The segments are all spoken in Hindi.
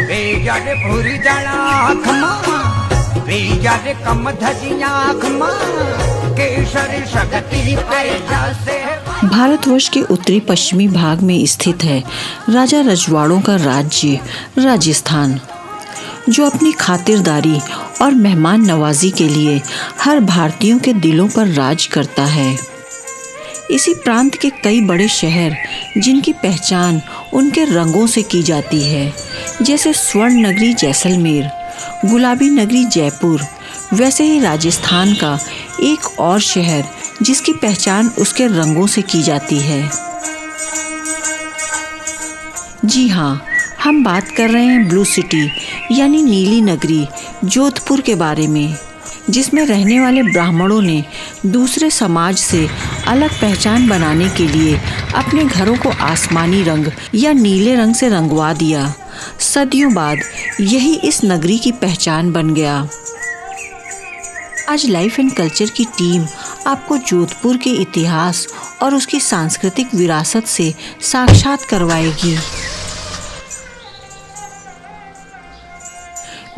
यार भूरी जाना खमा वे यार कम धजिया खमा केसर शक्ति पैदा से। भारतवर्ष के उत्तरी पश्चिमी भाग में स्थित है राजा रजवाड़ों का राज्य राजस्थान, जो अपनी खातिरदारी और मेहमान नवाजी के लिए हर भारतीयों के दिलों पर राज करता है। इसी प्रांत के कई बड़े शहर जिनकी पहचान उनके रंगों से की जाती है, जैसे स्वर्ण नगरी जैसलमेर, गुलाबी नगरी जयपुर, वैसे ही राजस्थान का एक और शहर जिसकी पहचान उसके रंगों से की जाती है। जी हाँ, हम बात कर रहे हैं ब्लू सिटी यानी नीली नगरी जोधपुर के बारे में, जिसमें रहने वाले ब्राह्मणों ने दूसरे समाज से अलग पहचान बनाने के लिए अपने घरों को आसमानी रंग या नीले रंग से रंगवा दिया। सदियों बाद यही इस नगरी की पहचान बन गया। आज लाइफ एंड कल्चर की टीम आपको जोधपुर के इतिहास और उसकी सांस्कृतिक विरासत से साक्षात करवाएगी।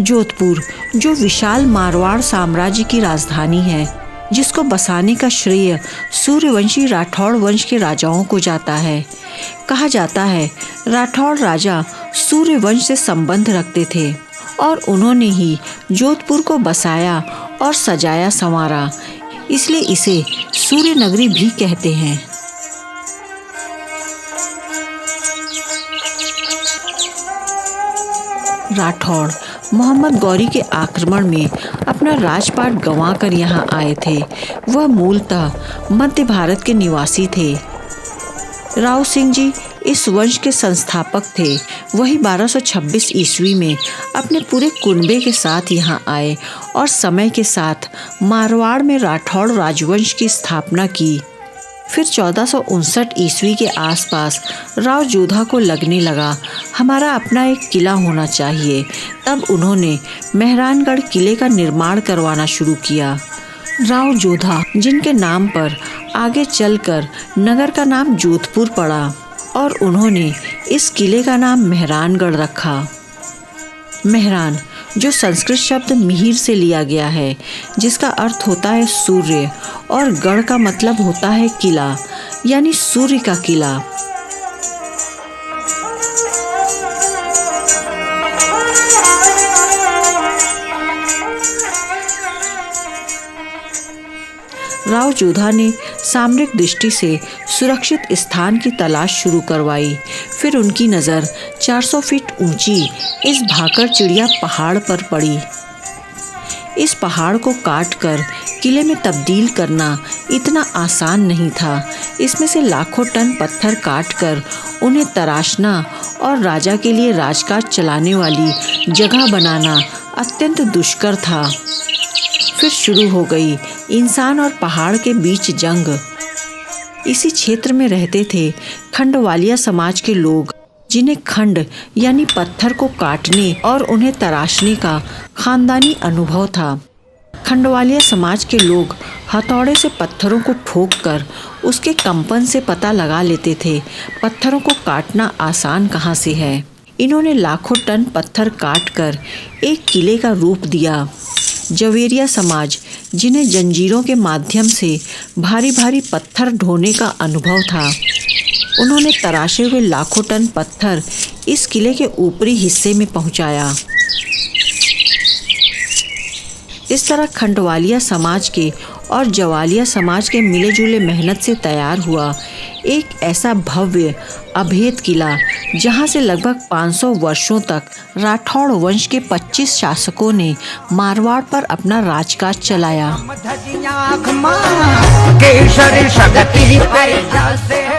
जोधपुर, जो विशाल मारवाड़ साम्राज्य की राजधानी है, जिसको बसाने का श्रेय सूर्यवंशी राठौड़ वंश के राजाओं को जाता है। कहा जाता है राठौड़ राजा सूर्यवंश से संबंध रखते थे और उन्होंने ही जोधपुर को बसाया और सजाया संवारा, इसलिए इसे सूर्य नगरी भी कहते हैं। राठौड़ मोहम्मद गौरी के आक्रमण में अपना राजपाट गंवाकर यहाँ आए थे। वह मूलतः मध्य भारत के निवासी थे। राव सिंह जी इस वंश के संस्थापक थे। वही 1226 ईस्वी में अपने पूरे कुनबे के साथ यहाँ आए और समय के साथ मारवाड़ में राठौड़ राजवंश की स्थापना की। फिर 1459 ईस्वी के आसपास राव जोधा को लगने लगा हमारा अपना एक किला होना चाहिए। तब उन्होंने मेहरानगढ़ किले का निर्माण करवाना शुरू किया। राव जोधा, जिनके नाम पर आगे चलकर नगर का नाम जोधपुर पड़ा, और उन्होंने इस किले का नाम मेहरानगढ़ रखा। मेहरान, जो संस्कृत शब्द मिहिर से लिया गया है, जिसका अर्थ होता है सूर्य, और गढ़ का मतलब होता है किला, यानी सूर्य का किला। राव जोधा ने सामरिक दृष्टि से सुरक्षित स्थान की तलाश शुरू करवाई। फिर उनकी नज़र 400 फीट ऊंची इस भाकर चिड़िया पहाड़ पर पड़ी। इस पहाड़ को काटकर किले में तब्दील करना इतना आसान नहीं था। इसमें से लाखों टन पत्थर काटकर उन्हें तराशना और राजा के लिए राजकाज चलाने वाली जगह बनाना अत्यंत दुष्कर था। फिर शुरू हो गई इंसान और पहाड़ के बीच जंग। इसी क्षेत्र में रहते थे खंडवालिया समाज के लोग, जिन्हें खंड यानी पत्थर को काटने और उन्हें तराशने का खानदानी अनुभव था। खंडवालिया समाज के लोग हथौड़े से पत्थरों को ठोककर उसके कंपन से पता लगा लेते थे पत्थरों को काटना आसान कहाँ से है। इन्होंने लाखों टन पत्थर काटकर एक किले का रूप दिया। जवेरिया समाज, जिन्हें जंजीरों के माध्यम से भारी भारी पत्थर ढोने का अनुभव था, उन्होंने तराशे हुए लाखों टन पत्थर इस किले के ऊपरी हिस्से में पहुंचाया। इस तरह खंडवालिया समाज के और जवालिया समाज के मिले-जुले मेहनत से तैयार हुआ एक ऐसा भव्य अभेद किला, जहां से लगभग 500 वर्षों तक राठौड़ वंश के 25 शासकों ने मारवाड़ पर अपना राजकाज चलाया।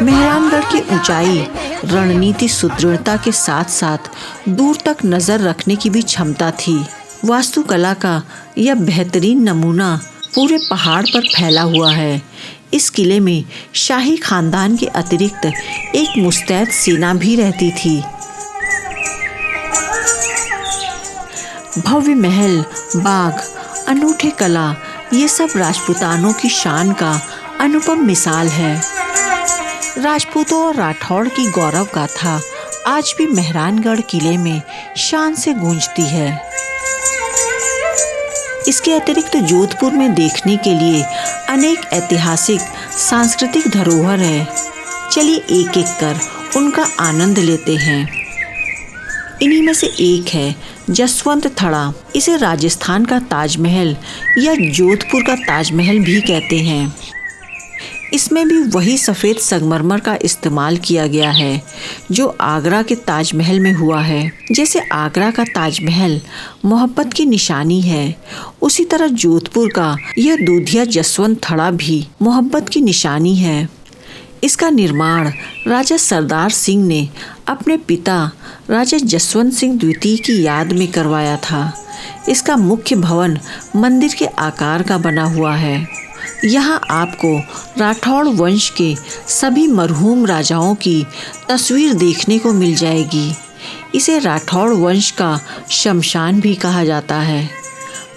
मेहरानगढ़ की ऊंचाई, रणनीति सुदृढ़ता के साथ साथ दूर तक नजर रखने की भी क्षमता थी। वास्तुकला का यह बेहतरीन नमूना पूरे पहाड़ पर फैला हुआ है। इस किले में शाही खानदान के अतिरिक्त एक मुस्तैद सेना भी रहती थी। भव्य महल, बाग, अनूठे कला, ये सब राजपूतानों की शान का अनुपम मिसाल है। राजपूतों और राठौड़ की गौरव गाथा आज भी मेहरानगढ़ किले में शान से गूंजती है। इसके अतिरिक्त जोधपुर में देखने के लिए अनेक ऐतिहासिक सांस्कृतिक धरोहर है। चलिए एक एक कर उनका आनंद लेते हैं। इन्हीं में से एक है जसवंत थड़ा। इसे राजस्थान का ताजमहल या जोधपुर का ताजमहल भी कहते हैं। इसमें भी वही सफ़ेद संगमरमर का इस्तेमाल किया गया है जो आगरा के ताजमहल में हुआ है। जैसे आगरा का ताजमहल मोहब्बत की निशानी है, उसी तरह जोधपुर का यह दूधिया जसवंत थड़ा भी मोहब्बत की निशानी है। इसका निर्माण राजा सरदार सिंह ने अपने पिता राजा जसवंत सिंह द्वितीय की याद में करवाया था। इसका मुख्य भवन मंदिर के आकार का बना हुआ है। यहाँ आपको राठौड़ वंश के सभी मरहूम राजाओं की तस्वीर देखने को मिल जाएगी। इसे राठौड़ वंश का शमशान भी कहा जाता है।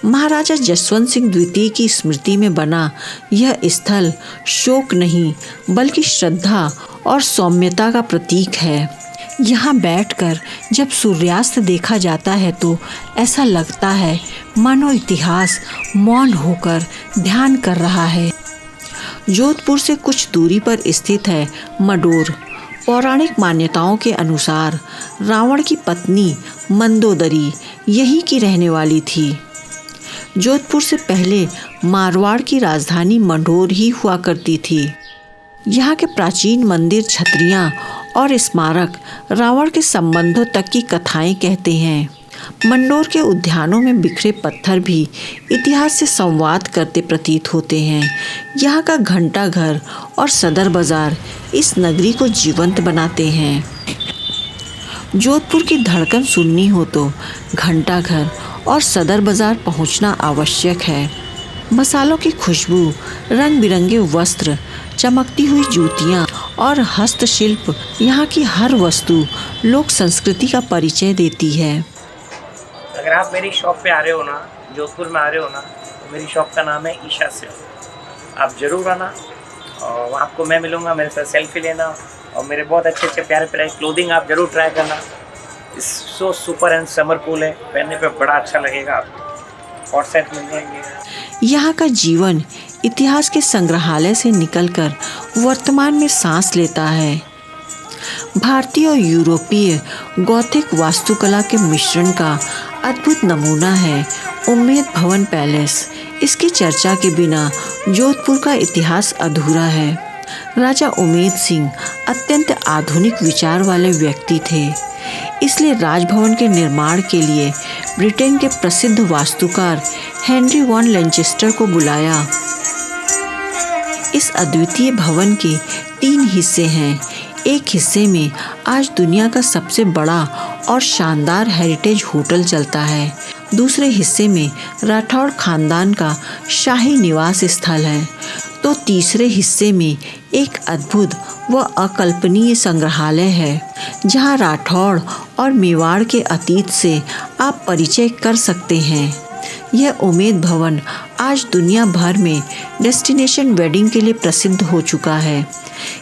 महाराजा जसवंत सिंह द्वितीय की स्मृति में बना यह स्थल शोक नहीं बल्कि श्रद्धा और सौम्यता का प्रतीक है। यहाँ बैठकर जब सूर्यास्त देखा जाता है तो ऐसा लगता है मानो इतिहास मौन होकर ध्यान कर रहा है। जोधपुर से कुछ दूरी पर स्थित है मंडोर। पौराणिक मान्यताओं के अनुसार रावण की पत्नी मंदोदरी यहीं की रहने वाली थी। जोधपुर से पहले मारवाड़ की राजधानी मंडोर ही हुआ करती थी। यहाँ के प्राचीन मंदिर, छतरियाँ और स्मारक रावण के संबंधों तक की कथाएं कहते हैं। मंडोर के उद्यानों में बिखरे पत्थर भी इतिहास से संवाद करते प्रतीत होते हैं। यहाँ का घंटा घर और सदर बाजार इस नगरी को जीवंत बनाते हैं। जोधपुर की धड़कन सुननी हो तो घंटा घर और सदर बाजार पहुँचना आवश्यक है। मसालों की खुशबू, रंग बिरंगे वस्त्र, चमकती हुई जूतियाँ और हस्तशिल्प, यहाँ की हर वस्तु लोक संस्कृति का परिचय देती है। अगर आप मेरी शॉप पे आ रहे हो ना, जोधपुर में आ रहे हो ना, तो मेरी शॉप का नाम है ईशा सेल। आप ज़रूर आना और आपको मैं मिलूँगा, मेरे साथ सेल्फी लेना और मेरे बहुत अच्छे अच्छे प्यारे प्यारे क्लोथिंग आप ज़रूर ट्राई करना। So super and summer cool है, पहनने पे बड़ा अच्छा लगेगा। आपको और सेट मिल जाएंगे। यहाँ का जीवन इतिहास के संग्रहालय से निकलकर वर्तमान में सांस लेता है। भारतीय और यूरोपीय गॉथिक वास्तुकला के मिश्रण का अद्भुत नमूना है उम्मेद भवन पैलेस। इसकी चर्चा के बिना जोधपुर का इतिहास अधूरा है। राजा उमेद सिंह अत्यंत आधुनिक विचार वाले व्यक्ति थे, इसलिए राजभवन के निर्माण के लिए ब्रिटेन के प्रसिद्ध वास्तुकार हेनरी वॉन लैनचेस्टर को बुलाया। इस अद्वितीय भवन के 3 हिस्से हैं। एक हिस्से में आज दुनिया का सबसे बड़ा और शानदार हेरिटेज होटल चलता है। दूसरे हिस्से में राठौड़ खानदान का शाही निवास स्थल है। तो तीसरे हिस्से में एक अद्भुत व अकल्पनीय संग्रहालय है, जहां राठौड़ और मेवाड़ के अतीत से आप परिचय कर सकते हैं। यह उमेद भवन आज दुनिया भर में डेस्टिनेशन वेडिंग के लिए प्रसिद्ध हो चुका है।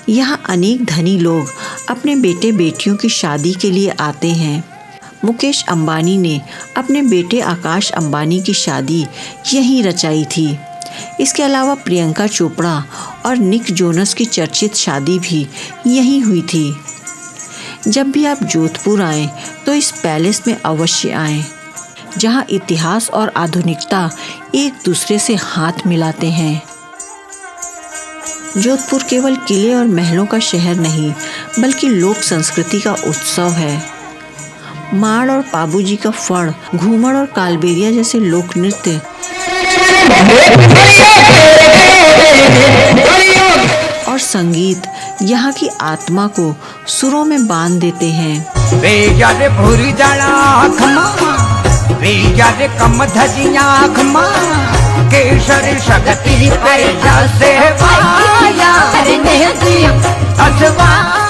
यहाँ अनेक धनी लोग अपने बेटे बेटियों की शादी के लिए आते हैं। मुकेश अंबानी ने अपने बेटे आकाश अंबानी की शादी यहीं रचाई थी। इसके अलावा प्रियंका चोपड़ा और निक जोनस की चर्चित शादी भी यहीं हुई थी। जब भी आप जोधपुर आएं तो इस पैलेस में अवश्य आएं, जहां इतिहास और आधुनिकता एक दूसरे से हाथ मिलाते हैं। जोधपुर केवल किले और महलों का शहर नहीं, बल्कि लोक संस्कृति का उत्सव है। माड़ और पाबूजी का फड़, घूमर और कालबेलिया जैसे लोक नृत्य और संगीत यहाँ की आत्मा को सुरों में बांध देते हैं। वे यारे भूरी जाड़ा खमा, वे यारे कम धजिया खमा, केसर शक्ति पैसा से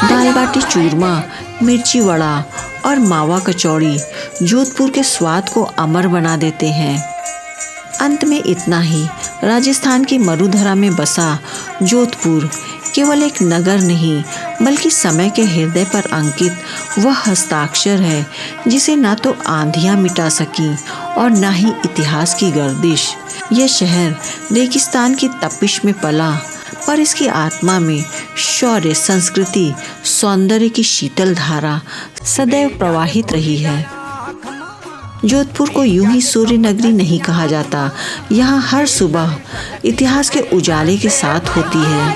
दाल बाटी चूरमा, मिर्ची वड़ा और मावा कचौड़ी जोधपुर के स्वाद को अमर बना देते हैं। अंत में इतना ही, राजस्थान की मरुधरा में बसा जोधपुर केवल एक नगर नहीं, बल्कि समय के हृदय पर अंकित वह हस्ताक्षर है जिसे ना तो आंधियां मिटा सकी और ना ही इतिहास की गर्दिश। यह शहर रेगिस्तान की तपिश में पला, पर इसकी आत्मा में शौर्य, संस्कृति, सौंदर्य की शीतल धारा सदैव प्रवाहित रही है। जोधपुर को यूं ही सूर्य नगरी नहीं कहा जाता। यहाँ हर सुबह इतिहास के उजाले के साथ होती है।